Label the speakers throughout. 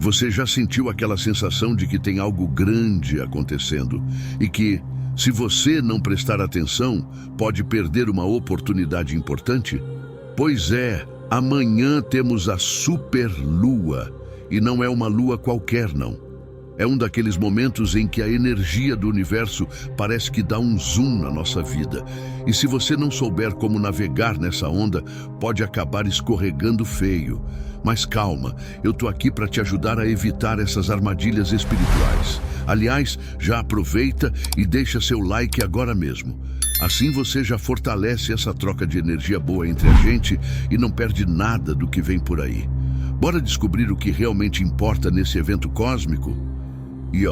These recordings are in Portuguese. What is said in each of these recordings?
Speaker 1: Você já sentiu aquela sensação de que tem algo grande acontecendo e que, se você não prestar atenção, pode perder uma oportunidade importante? Pois é, amanhã temos a superlua, e não é uma lua qualquer, não. É um daqueles momentos em que a energia do universo parece que dá um zoom na nossa vida. E se você não souber como navegar nessa onda, pode acabar escorregando feio. Mas calma, eu tô aqui para te ajudar a evitar essas armadilhas espirituais. Aliás, já aproveita e deixa seu like agora mesmo. Assim você já fortalece essa troca de energia boa entre a gente e não perde nada do que vem por aí. Bora descobrir o que realmente importa nesse evento cósmico? E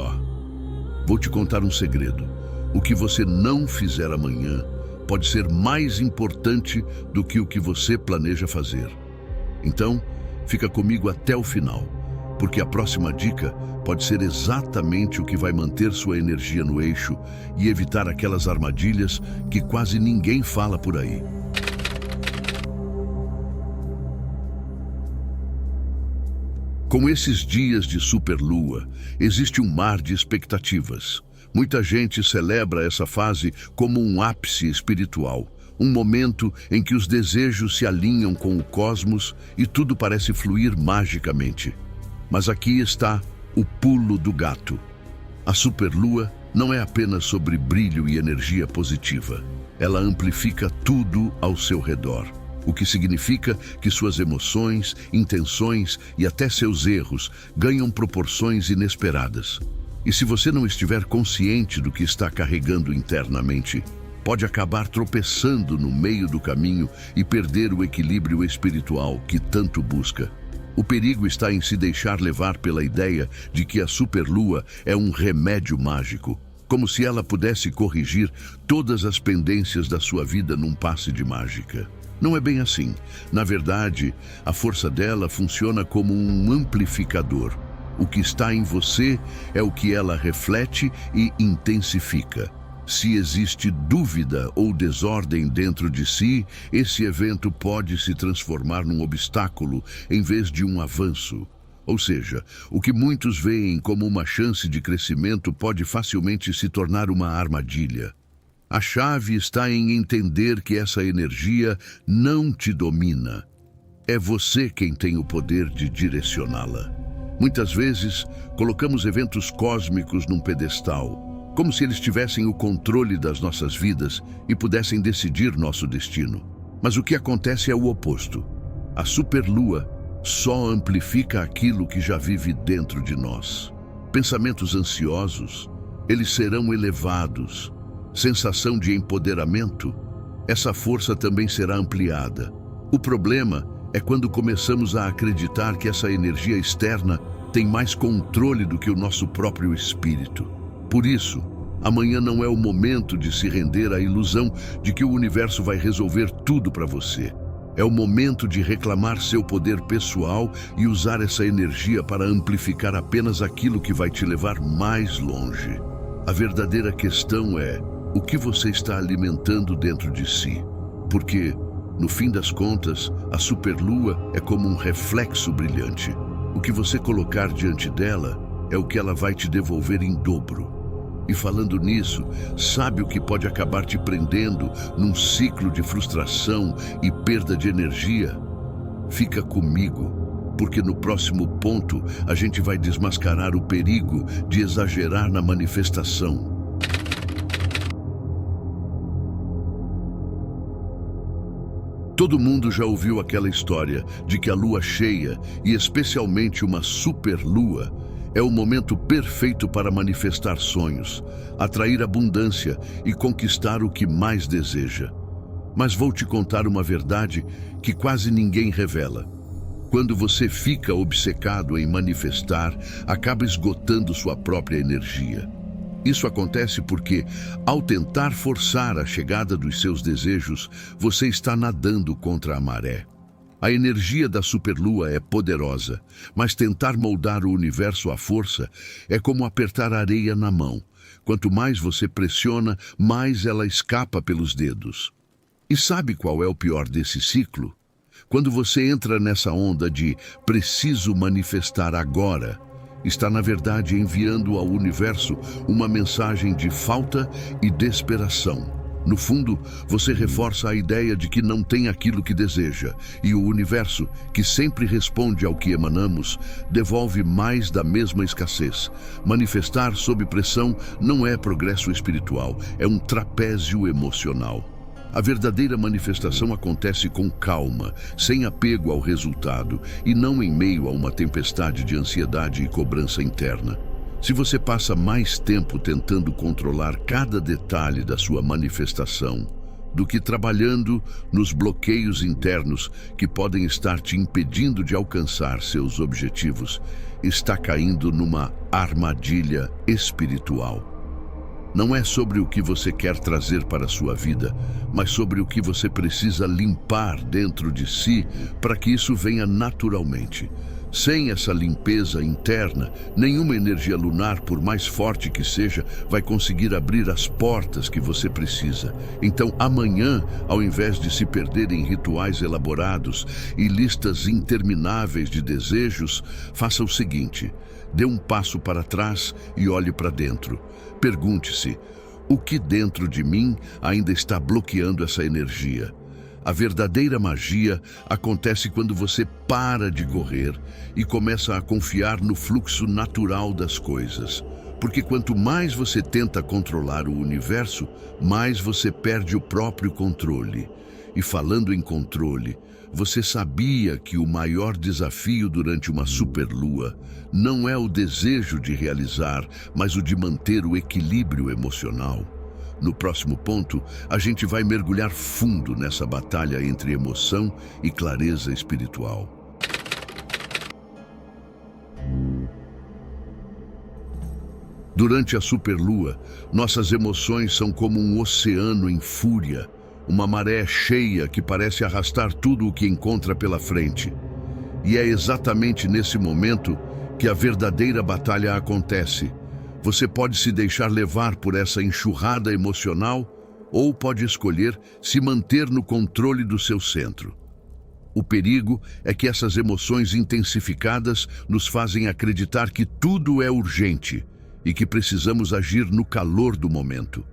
Speaker 1: vou te contar um segredo. O que você não fizer amanhã pode ser mais importante do que o que você planeja fazer. Então, fica comigo até o final, porque a próxima dica pode ser exatamente o que vai manter sua energia no eixo e evitar aquelas armadilhas que quase ninguém fala por aí. Com esses dias de superlua, existe um mar de expectativas. Muita gente celebra essa fase como um ápice espiritual, um momento em que os desejos se alinham com o cosmos e tudo parece fluir magicamente. Mas aqui está o pulo do gato. A superlua não é apenas sobre brilho e energia positiva. Ela amplifica tudo ao seu redor. O que significa que suas emoções, intenções e até seus erros ganham proporções inesperadas. E se você não estiver consciente do que está carregando internamente, pode acabar tropeçando no meio do caminho e perder o equilíbrio espiritual que tanto busca. O perigo está em se deixar levar pela ideia de que a superlua é um remédio mágico, como se ela pudesse corrigir todas as pendências da sua vida num passe de mágica. Não é bem assim. Na verdade, a força dela funciona como um amplificador. O que está em você é o que ela reflete e intensifica. Se existe dúvida ou desordem dentro de si, esse evento pode se transformar num obstáculo em vez de um avanço. Ou seja, o que muitos veem como uma chance de crescimento pode facilmente se tornar uma armadilha. A chave está em entender que essa energia não te domina. É você quem tem o poder de direcioná-la. Muitas vezes, colocamos eventos cósmicos num pedestal, como se eles tivessem o controle das nossas vidas e pudessem decidir nosso destino. Mas o que acontece é o oposto. A superlua só amplifica aquilo que já vive dentro de nós. Pensamentos ansiosos, eles serão elevados. Sensação de empoderamento, essa força também será ampliada. O problema é quando começamos a acreditar que essa energia externa tem mais controle do que o nosso próprio espírito. Por isso, amanhã não é o momento de se render à ilusão de que o universo vai resolver tudo para você. É o momento de reclamar seu poder pessoal e usar essa energia para amplificar apenas aquilo que vai te levar mais longe. A verdadeira questão é: o que você está alimentando dentro de si? Porque, no fim das contas, a superlua é como um reflexo brilhante. O que você colocar diante dela é o que ela vai te devolver em dobro. E falando nisso, sabe o que pode acabar te prendendo num ciclo de frustração e perda de energia? Fica comigo, porque no próximo ponto a gente vai desmascarar o perigo de exagerar na manifestação. Todo mundo já ouviu aquela história de que a lua cheia, e especialmente uma superlua, é o momento perfeito para manifestar sonhos, atrair abundância e conquistar o que mais deseja. Mas vou te contar uma verdade que quase ninguém revela. Quando você fica obcecado em manifestar, acaba esgotando sua própria energia. Isso acontece porque, ao tentar forçar a chegada dos seus desejos, você está nadando contra a maré. A energia da superlua é poderosa, mas tentar moldar o universo à força é como apertar areia na mão. Quanto mais você pressiona, mais ela escapa pelos dedos. E sabe qual é o pior desse ciclo? Quando você entra nessa onda de preciso manifestar agora, está na verdade enviando ao universo uma mensagem de falta e desesperação. No fundo, você reforça a ideia de que não tem aquilo que deseja, e o universo, que sempre responde ao que emanamos, devolve mais da mesma escassez. Manifestar sob pressão não é progresso espiritual, é um trapézio emocional. A verdadeira manifestação acontece com calma, sem apego ao resultado, e não em meio a uma tempestade de ansiedade e cobrança interna. Se você passa mais tempo tentando controlar cada detalhe da sua manifestação do que trabalhando nos bloqueios internos que podem estar te impedindo de alcançar seus objetivos, está caindo numa armadilha espiritual. Não é sobre o que você quer trazer para a sua vida, mas sobre o que você precisa limpar dentro de si para que isso venha naturalmente. Sem essa limpeza interna, nenhuma energia lunar, por mais forte que seja, vai conseguir abrir as portas que você precisa. Então, amanhã, ao invés de se perder em rituais elaborados e listas intermináveis de desejos, faça o seguinte: dê um passo para trás e olhe para dentro. Pergunte-se: o que dentro de mim ainda está bloqueando essa energia? A verdadeira magia acontece quando você para de correr e começa a confiar no fluxo natural das coisas. Porque quanto mais você tenta controlar o universo, mais você perde o próprio controle. E falando em controle, você sabia que o maior desafio durante uma superlua não é o desejo de realizar, mas o de manter o equilíbrio emocional? No próximo ponto, a gente vai mergulhar fundo nessa batalha entre emoção e clareza espiritual. Durante a superlua, nossas emoções são como um oceano em fúria, uma maré cheia que parece arrastar tudo o que encontra pela frente. E é exatamente nesse momento que a verdadeira batalha acontece. Você pode se deixar levar por essa enxurrada emocional ou pode escolher se manter no controle do seu centro. O perigo é que essas emoções intensificadas nos fazem acreditar que tudo é urgente e que precisamos agir no calor do momento.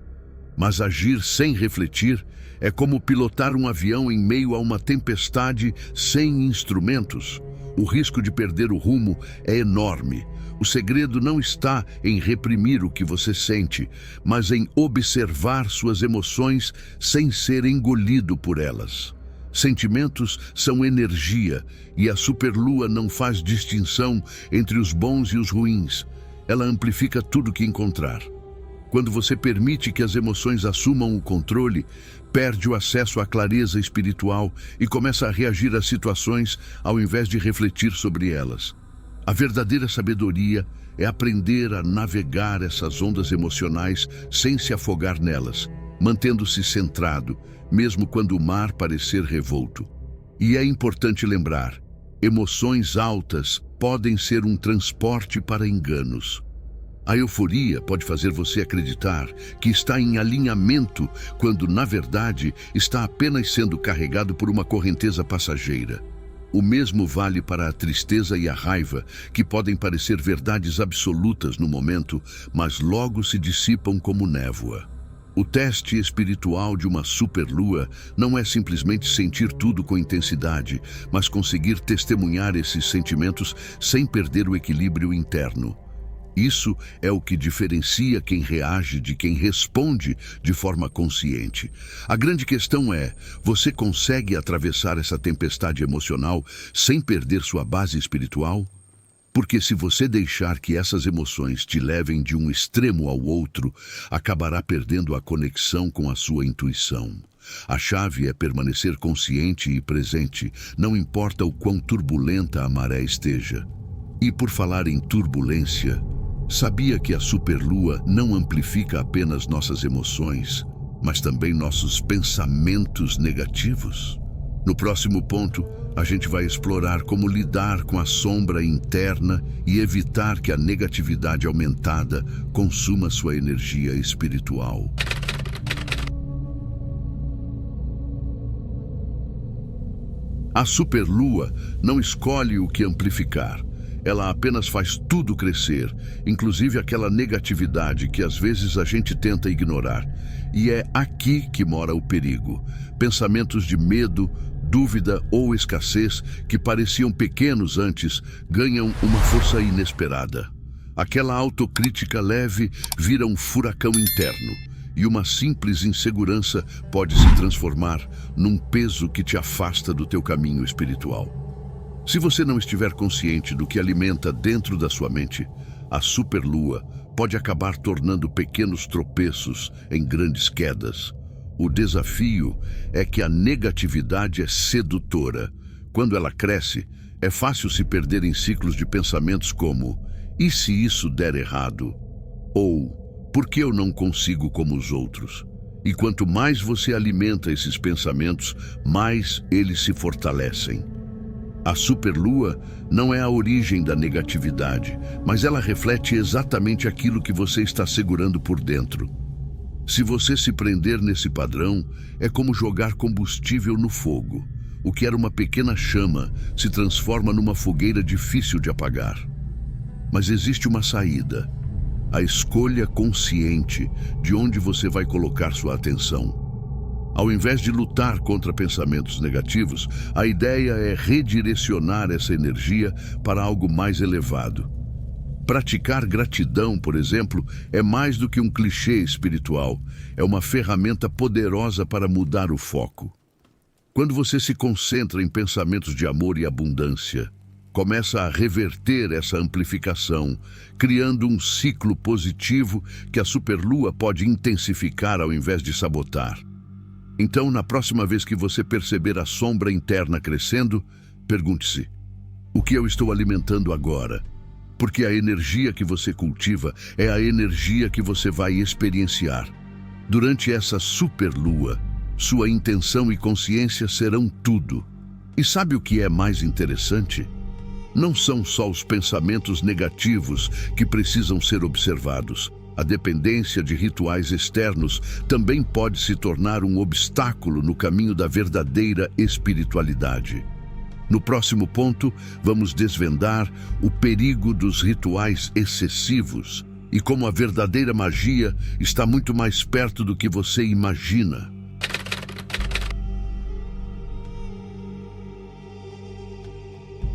Speaker 1: Mas agir sem refletir é como pilotar um avião em meio a uma tempestade sem instrumentos. O risco de perder o rumo é enorme. O segredo não está em reprimir o que você sente, mas em observar suas emoções sem ser engolido por elas. Sentimentos são energia e a superlua não faz distinção entre os bons e os ruins. Ela amplifica tudo que encontrar. Quando você permite que as emoções assumam o controle, perde o acesso à clareza espiritual e começa a reagir às situações ao invés de refletir sobre elas. A verdadeira sabedoria é aprender a navegar essas ondas emocionais sem se afogar nelas, mantendo-se centrado, mesmo quando o mar parecer revolto. E é importante lembrar, emoções altas podem ser um transporte para enganos. A euforia pode fazer você acreditar que está em alinhamento, quando, na verdade, está apenas sendo carregado por uma correnteza passageira. O mesmo vale para a tristeza e a raiva, que podem parecer verdades absolutas no momento, mas logo se dissipam como névoa. O teste espiritual de uma superlua não é simplesmente sentir tudo com intensidade, mas conseguir testemunhar esses sentimentos sem perder o equilíbrio interno. Isso é o que diferencia quem reage de quem responde de forma consciente. A grande questão é, você consegue atravessar essa tempestade emocional sem perder sua base espiritual? Porque se você deixar que essas emoções te levem de um extremo ao outro, acabará perdendo a conexão com a sua intuição. A chave é permanecer consciente e presente, não importa o quão turbulenta a maré esteja. E por falar em turbulência, sabia que a superlua não amplifica apenas nossas emoções, mas também nossos pensamentos negativos? No próximo ponto, a gente vai explorar como lidar com a sombra interna e evitar que a negatividade aumentada consuma sua energia espiritual. A superlua não escolhe o que amplificar. Ela apenas faz tudo crescer, inclusive aquela negatividade que às vezes a gente tenta ignorar. E é aqui que mora o perigo. Pensamentos de medo, dúvida ou escassez que pareciam pequenos antes ganham uma força inesperada. Aquela autocrítica leve vira um furacão interno e uma simples insegurança pode se transformar num peso que te afasta do teu caminho espiritual. Se você não estiver consciente do que alimenta dentro da sua mente, a superlua pode acabar tornando pequenos tropeços em grandes quedas. O desafio é que a negatividade é sedutora. Quando ela cresce, é fácil se perder em ciclos de pensamentos como: e se isso der errado? Ou, por que eu não consigo como os outros? E quanto mais você alimenta esses pensamentos, mais eles se fortalecem. A superlua não é a origem da negatividade, mas ela reflete exatamente aquilo que você está segurando por dentro. Se você se prender nesse padrão, é como jogar combustível no fogo. O que era uma pequena chama se transforma numa fogueira difícil de apagar. Mas existe uma saída: a escolha consciente de onde você vai colocar sua atenção. Ao invés de lutar contra pensamentos negativos, a ideia é redirecionar essa energia para algo mais elevado. Praticar gratidão, por exemplo, é mais do que um clichê espiritual. É uma ferramenta poderosa para mudar o foco. Quando você se concentra em pensamentos de amor e abundância, começa a reverter essa amplificação, criando um ciclo positivo que a superlua pode intensificar ao invés de sabotar. Então, na próxima vez que você perceber a sombra interna crescendo, pergunte-se: o que eu estou alimentando agora? Porque a energia que você cultiva é a energia que você vai experienciar. Durante essa superlua, sua intenção e consciência serão tudo. E sabe o que é mais interessante? Não são só os pensamentos negativos que precisam ser observados. A dependência de rituais externos também pode se tornar um obstáculo no caminho da verdadeira espiritualidade. No próximo ponto, vamos desvendar o perigo dos rituais excessivos e como a verdadeira magia está muito mais perto do que você imagina.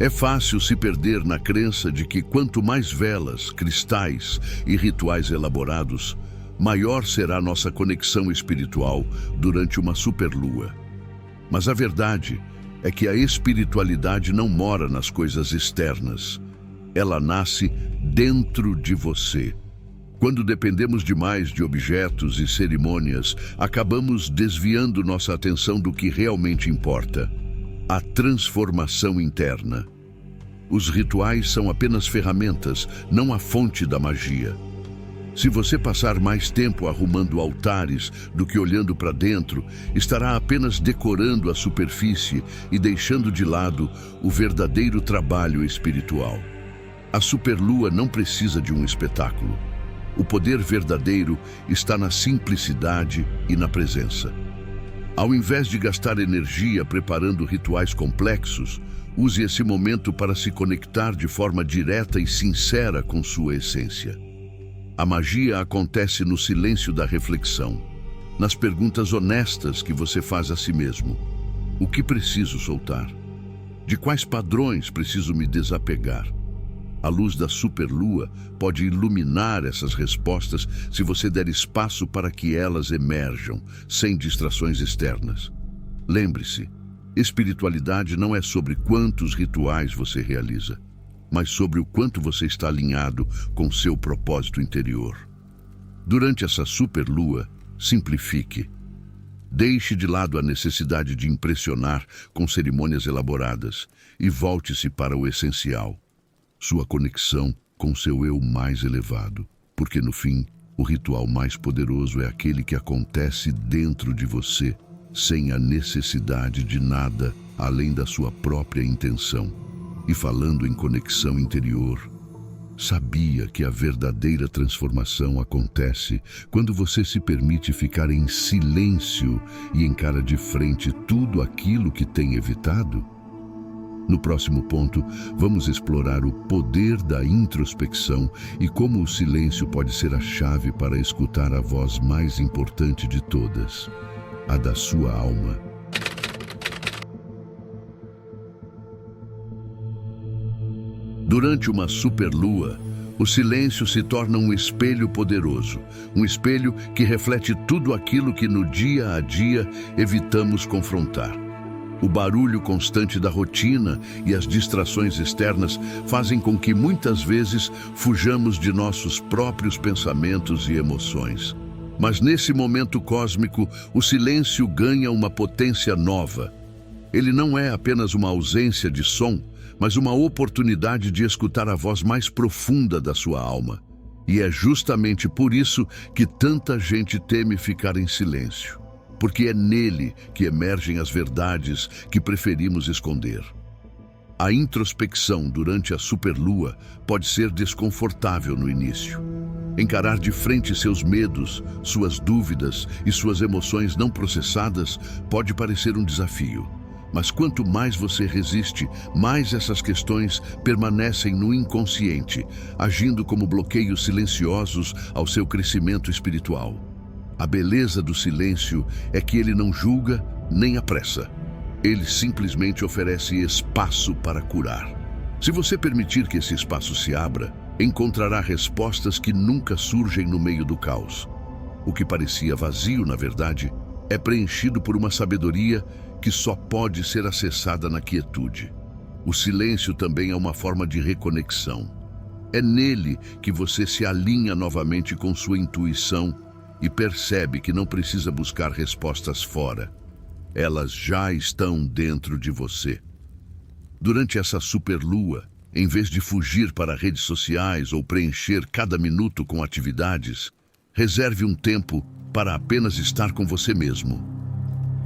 Speaker 1: É fácil se perder na crença de que quanto mais velas, cristais e rituais elaborados, maior será nossa conexão espiritual durante uma superlua. Mas a verdade é que a espiritualidade não mora nas coisas externas. Ela nasce dentro de você. Quando dependemos demais de objetos e cerimônias, acabamos desviando nossa atenção do que realmente importa: a transformação interna. Os rituais são apenas ferramentas, não a fonte da magia. Se você passar mais tempo arrumando altares do que olhando para dentro, estará apenas decorando a superfície e deixando de lado o verdadeiro trabalho espiritual. A superlua não precisa de um espetáculo. O poder verdadeiro está na simplicidade e na presença. Ao invés de gastar energia preparando rituais complexos, use esse momento para se conectar de forma direta e sincera com sua essência. A magia acontece no silêncio da reflexão, nas perguntas honestas que você faz a si mesmo. O que preciso soltar? De quais padrões preciso me desapegar? A luz da superlua pode iluminar essas respostas se você der espaço para que elas emerjam, sem distrações externas. Lembre-se, espiritualidade não é sobre quantos rituais você realiza, mas sobre o quanto você está alinhado com seu propósito interior. Durante essa superlua, simplifique. Deixe de lado a necessidade de impressionar com cerimônias elaboradas e volte-se para o essencial: sua conexão com seu eu mais elevado, porque no fim, o ritual mais poderoso é aquele que acontece dentro de você, sem a necessidade de nada além da sua própria intenção. E falando em conexão interior, sabia que a verdadeira transformação acontece quando você se permite ficar em silêncio e encara de frente tudo aquilo que tem evitado? No próximo ponto, vamos explorar o poder da introspecção e como o silêncio pode ser a chave para escutar a voz mais importante de todas, a da sua alma. Durante uma superlua, o silêncio se torna um espelho poderoso, um espelho que reflete tudo aquilo que no dia a dia evitamos confrontar. O barulho constante da rotina e as distrações externas fazem com que muitas vezes fujamos de nossos próprios pensamentos e emoções. Mas nesse momento cósmico, o silêncio ganha uma potência nova. Ele não é apenas uma ausência de som, mas uma oportunidade de escutar a voz mais profunda da sua alma. E é justamente por isso que tanta gente teme ficar em silêncio, porque é nele que emergem as verdades que preferimos esconder. A introspecção durante a superlua pode ser desconfortável no início. Encarar de frente seus medos, suas dúvidas e suas emoções não processadas pode parecer um desafio. Mas quanto mais você resiste, mais essas questões permanecem no inconsciente, agindo como bloqueios silenciosos ao seu crescimento espiritual. A beleza do silêncio é que ele não julga nem apressa. Ele simplesmente oferece espaço para curar. Se você permitir que esse espaço se abra, encontrará respostas que nunca surgem no meio do caos. O que parecia vazio, na verdade, é preenchido por uma sabedoria que só pode ser acessada na quietude. O silêncio também é uma forma de reconexão. É nele que você se alinha novamente com sua intuição e percebe que não precisa buscar respostas fora. Elas já estão dentro de você. Durante essa superlua, em vez de fugir para redes sociais ou preencher cada minuto com atividades, reserve um tempo para apenas estar com você mesmo.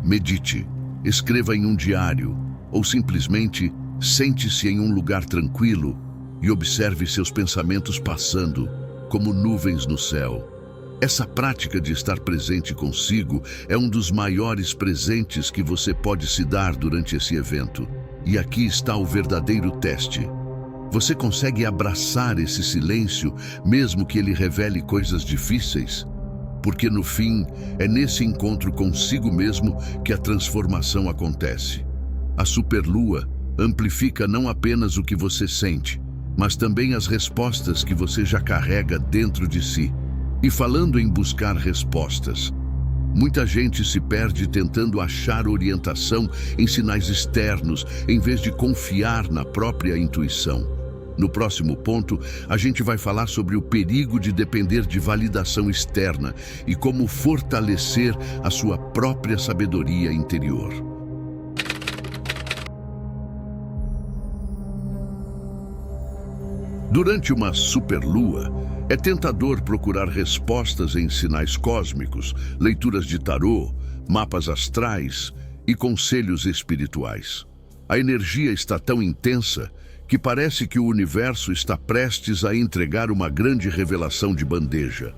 Speaker 1: Medite, escreva em um diário ou simplesmente sente-se em um lugar tranquilo e observe seus pensamentos passando como nuvens no céu. Essa prática de estar presente consigo é um dos maiores presentes que você pode se dar durante esse evento. E aqui está o verdadeiro teste. Você consegue abraçar esse silêncio, mesmo que ele revele coisas difíceis? Porque no fim, é nesse encontro consigo mesmo que a transformação acontece. A superlua amplifica não apenas o que você sente, mas também as respostas que você já carrega dentro de si. E falando em buscar respostas, muita gente se perde tentando achar orientação em sinais externos, em vez de confiar na própria intuição. No próximo ponto, a gente vai falar sobre o perigo de depender de validação externa e como fortalecer a sua própria sabedoria interior. Durante uma superlua, é tentador procurar respostas em sinais cósmicos, leituras de tarô, mapas astrais e conselhos espirituais. A energia está tão intensa que parece que o universo está prestes a entregar uma grande revelação de bandeja.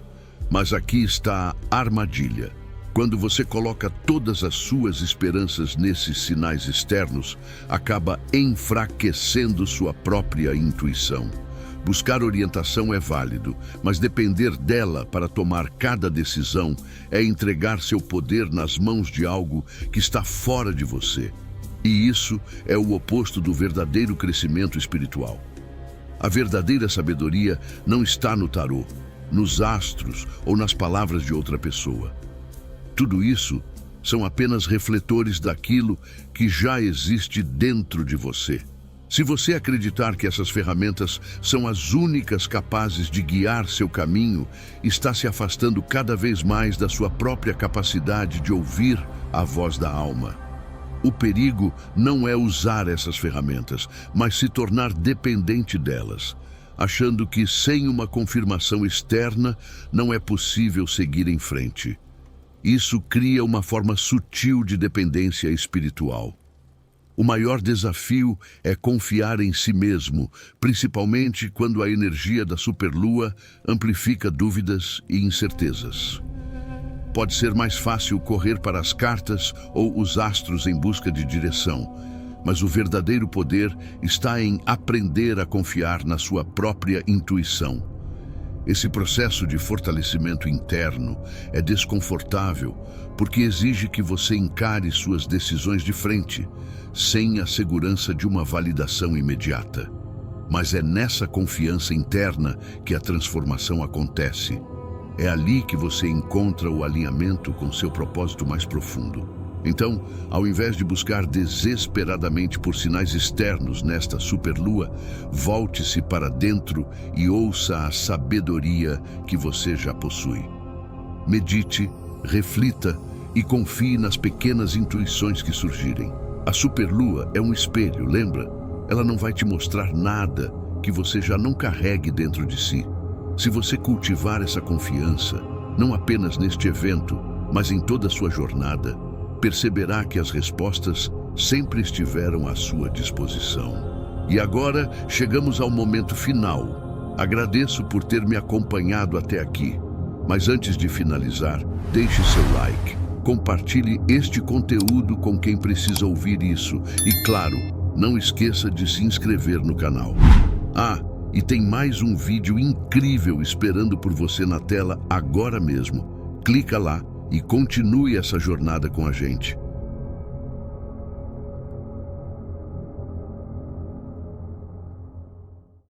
Speaker 1: Mas aqui está a armadilha. Quando você coloca todas as suas esperanças nesses sinais externos, acaba enfraquecendo sua própria intuição. Buscar orientação é válido, mas depender dela para tomar cada decisão é entregar seu poder nas mãos de algo que está fora de você. E isso é o oposto do verdadeiro crescimento espiritual. A verdadeira sabedoria não está no tarô, nos astros ou nas palavras de outra pessoa. Tudo isso são apenas refletores daquilo que já existe dentro de você. Se você acreditar que essas ferramentas são as únicas capazes de guiar seu caminho, está se afastando cada vez mais da sua própria capacidade de ouvir a voz da alma. O perigo não é usar essas ferramentas, mas se tornar dependente delas, achando que sem uma confirmação externa não é possível seguir em frente. Isso cria uma forma sutil de dependência espiritual. O maior desafio é confiar em si mesmo, principalmente quando a energia da superlua amplifica dúvidas e incertezas. Pode ser mais fácil correr para as cartas ou os astros em busca de direção, mas o verdadeiro poder está em aprender a confiar na sua própria intuição. Esse processo de fortalecimento interno é desconfortável porque exige que você encare suas decisões de frente, sem a segurança de uma validação imediata. Mas é nessa confiança interna que a transformação acontece. É ali que você encontra o alinhamento com seu propósito mais profundo. Então, ao invés de buscar desesperadamente por sinais externos nesta superlua, volte-se para dentro e ouça a sabedoria que você já possui. Medite, reflita e confie nas pequenas intuições que surgirem. A superlua é um espelho, lembra? Ela não vai te mostrar nada que você já não carregue dentro de si. Se você cultivar essa confiança, não apenas neste evento, mas em toda a sua jornada, perceberá que as respostas sempre estiveram à sua disposição. E agora chegamos ao momento final. Agradeço por ter me acompanhado até aqui. Mas antes de finalizar, deixe seu like, compartilhe este conteúdo com quem precisa ouvir isso e, claro, não esqueça de se inscrever no canal. E tem mais um vídeo incrível esperando por você na tela agora mesmo. Clica lá e continue essa jornada com a gente.